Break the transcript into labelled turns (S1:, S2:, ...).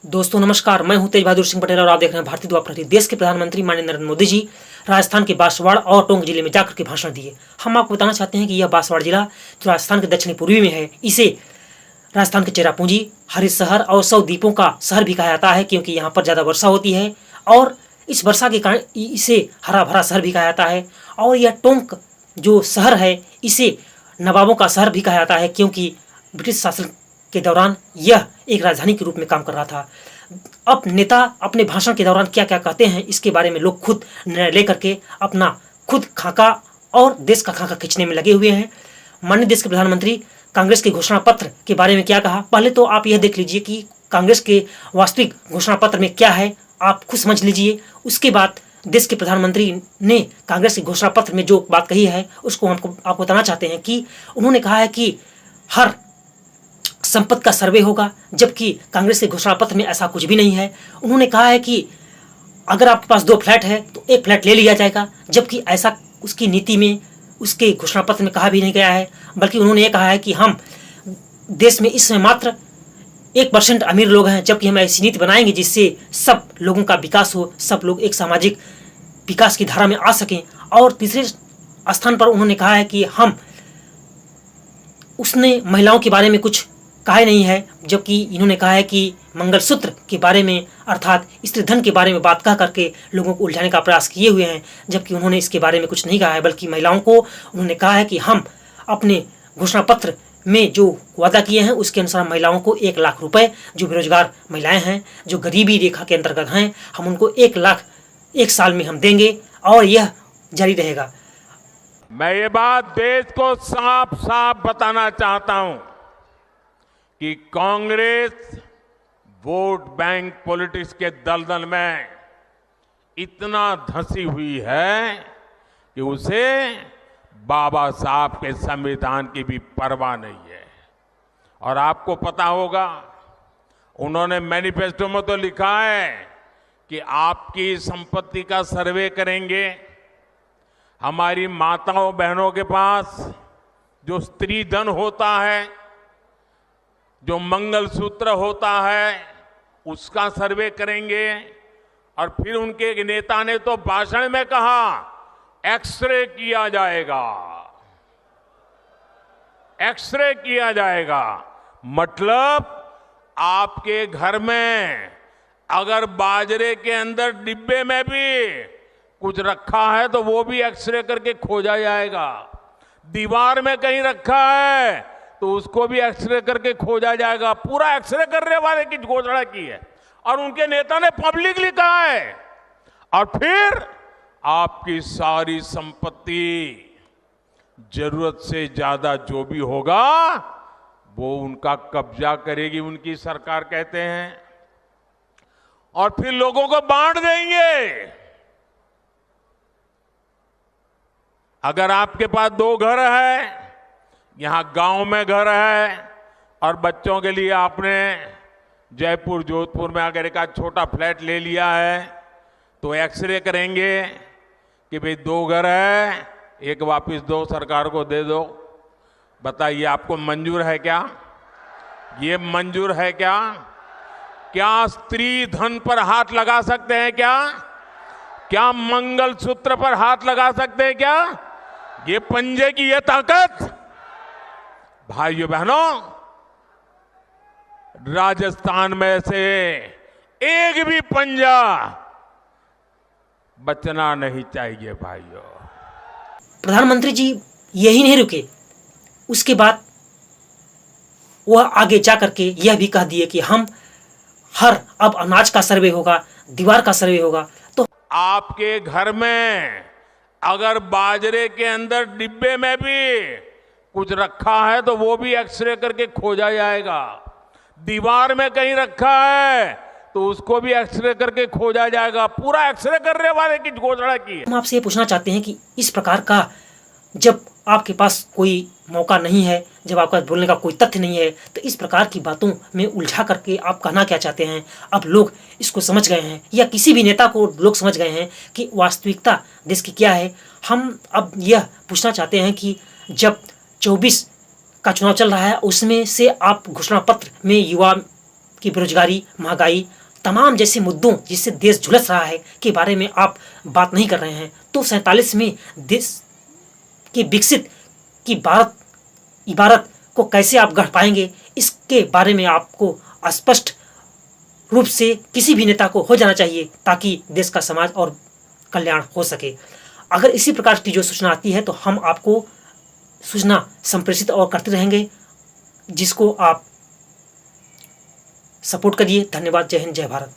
S1: दोस्तों नमस्कार, मैं हूं तेज बहादुर सिंह पटेल और आप देख रहे हैं भारतीय दुआ प्रहरी। देश के प्रधानमंत्री माननीय नरेंद्र मोदी जी राजस्थान के बांसवाड़ा और टोंक जिले में जाकर के भाषण दिए। हम आपको बताना चाहते हैं कि यह बांसवाड़ा जिला जो राजस्थान के दक्षिणी पूर्वी में है, इसे राजस्थान के चेरापूंजी, हरित शहर और 100 द्वीपों का शहर भी कहा जाता है, क्योंकि यहाँ पर ज़्यादा वर्षा होती है और इस वर्षा के कारण इसे हरा भरा शहर भी कहा जाता है। और यह टोंक जो शहर है, इसे नवाबों का शहर भी कहा जाता है, क्योंकि ब्रिटिश शासन के दौरान यह एक राजधानी के रूप में काम कर रहा था। अब नेता अपने भाषण के दौरान क्या क्या कहते हैं, इसके बारे में लोग खुद निर्णय लेकर के अपना खुद खाका और देश का खाका खींचने में लगे हुए हैं। माननीय देश के प्रधानमंत्री कांग्रेस के घोषणा पत्र के बारे में क्या कहा, पहले तो आप यह देख लीजिए कि कांग्रेस के वास्तविक घोषणा पत्र में क्या है, आप खुद समझ लीजिए। उसके बाद देश के प्रधानमंत्री ने कांग्रेस के घोषणा पत्र में जो बात कही है, उसको हमको आपको बताना चाहते हैं कि उन्होंने कहा है कि हर संपत्ति का सर्वे होगा, जबकि कांग्रेस के घोषणा पत्र में ऐसा कुछ भी नहीं है। उन्होंने कहा है कि अगर आपके पास 2 फ्लैट है तो 1 फ्लैट ले लिया जाएगा, जबकि ऐसा उसकी नीति में, उसके घोषणा पत्र में कहा भी नहीं गया है। बल्कि उन्होंने ये कहा है कि हम देश में इस समय मात्र 1% अमीर लोग हैं, जबकि हम ऐसी नीति बनाएंगे जिससे सब लोगों का विकास हो, सब लोग एक सामाजिक विकास की धारा में आ सकें। और तीसरे स्थान पर उन्होंने कहा है कि उसने महिलाओं के बारे में कुछ कहा नहीं है, जबकि इन्होंने कहा है कि मंगलसूत्र के बारे में, अर्थात स्त्री धन के बारे में बात कह करके लोगों को उलझाने का प्रयास किए हुए हैं, जबकि उन्होंने इसके बारे में कुछ नहीं कहा है। बल्कि महिलाओं को उन्होंने कहा है कि हम अपने घोषणा पत्र में जो वादा किए हैं उसके अनुसार महिलाओं को 1 लाख रुपए, जो बेरोजगार महिलाएं हैं, जो गरीबी रेखा के अंतर्गत हैं, हम उनको 1 लाख 1 साल में हम देंगे और यह जारी रहेगा।
S2: मैं ये बात देश को साफ साफ बताना चाहता हूं कि कांग्रेस वोट बैंक पॉलिटिक्स के दलदल में इतना धंसी हुई है कि उसे बाबा साहब के संविधान की भी परवाह नहीं है। और आपको पता होगा, उन्होंने मैनिफेस्टो में तो लिखा है कि आपकी संपत्ति का सर्वे करेंगे। हमारी माताओं बहनों के पास जो स्त्री धन होता है, जो मंगलसूत्र होता है, उसका सर्वे करेंगे। और फिर उनके एक नेता ने तो भाषण में कहा एक्सरे किया जाएगा, एक्सरे किया जाएगा। मतलब आपके घर में अगर बाजरे के अंदर डिब्बे में भी कुछ रखा है तो वो भी एक्सरे करके खोजा जाएगा। दीवार में कहीं रखा है तो उसको भी एक्सरे करके खोजा जाएगा। पूरा एक्सरे करने वाले की घोषणा की है और उनके नेता ने पब्लिकली कहा है। और फिर आपकी सारी संपत्ति, जरूरत से ज्यादा जो भी होगा वो उनका कब्जा करेगी उनकी सरकार, कहते हैं, और फिर लोगों को बांट देंगे। अगर आपके पास 2 घर है, यहां गांव में घर है, और बच्चों के लिए आपने जयपुर जोधपुर में अगर एक छोटा फ्लैट ले लिया है, तो एक्सरे करेंगे कि भाई 2 घर है, एक वापस दो, सरकार को दे दो। बताइए, आपको मंजूर है क्या? ये मंजूर है क्या? क्या स्त्री धन पर हाथ लगा सकते हैं क्या? क्या मंगलसूत्र पर हाथ लगा सकते हैं क्या? ये पंजे की ये ताकत, भाइयों बहनों, राजस्थान में से एक भी पंजा बचना नहीं चाहिए भाइयों।
S1: प्रधानमंत्री जी यही नहीं रुके, उसके बाद वह आगे जा करके यह भी कह दिए कि हम अब अनाज का सर्वे होगा, दीवार का सर्वे होगा। तो
S2: आपके घर में अगर बाजरे के अंदर डिब्बे में भी कुछ रखा है तो वो भी एक्सरे करके खोजा जाएगा। दीवार में कहीं रखा है तो उसको भी एक्सरे करके खोजा जाएगा। पूरा एक्सरे करने वाले की घोषणा की है।
S1: हम आपसे ये पूछना चाहते हैं कि इस प्रकार का, जब आपके पास कोई मौका नहीं है, जब आपका बोलने का कोई तथ्य नहीं है, तो इस प्रकार की बातों में उलझा करके आप कहना क्या चाहते हैं? अब लोग इसको समझ गए हैं, या किसी भी नेता को लोग समझ गए हैं कि वास्तविकता देश की क्या है। हम अब यह पूछना चाहते हैं कि जब 24 का चुनाव चल रहा है, उसमें से आप घोषणा पत्र में युवा कि बेरोजगारी, महंगाई, तमाम जैसे मुद्दों जिससे देश झुलस रहा है के बारे में आप बात नहीं कर रहे हैं, तो 47वें देश की विकसित की भारत इबारत को कैसे आप गढ़ पाएंगे, इसके बारे में आपको स्पष्ट रूप से किसी भी नेता को हो जाना चाहिए, ताकि देश का समाज और कल्याण हो सके। अगर इसी प्रकार की जो सूचना आती है तो हम आपको सूचना संप्रेषित और करते रहेंगे, जिसको आप सपोर्ट करिए। धन्यवाद। जय हिंद, जय भारत।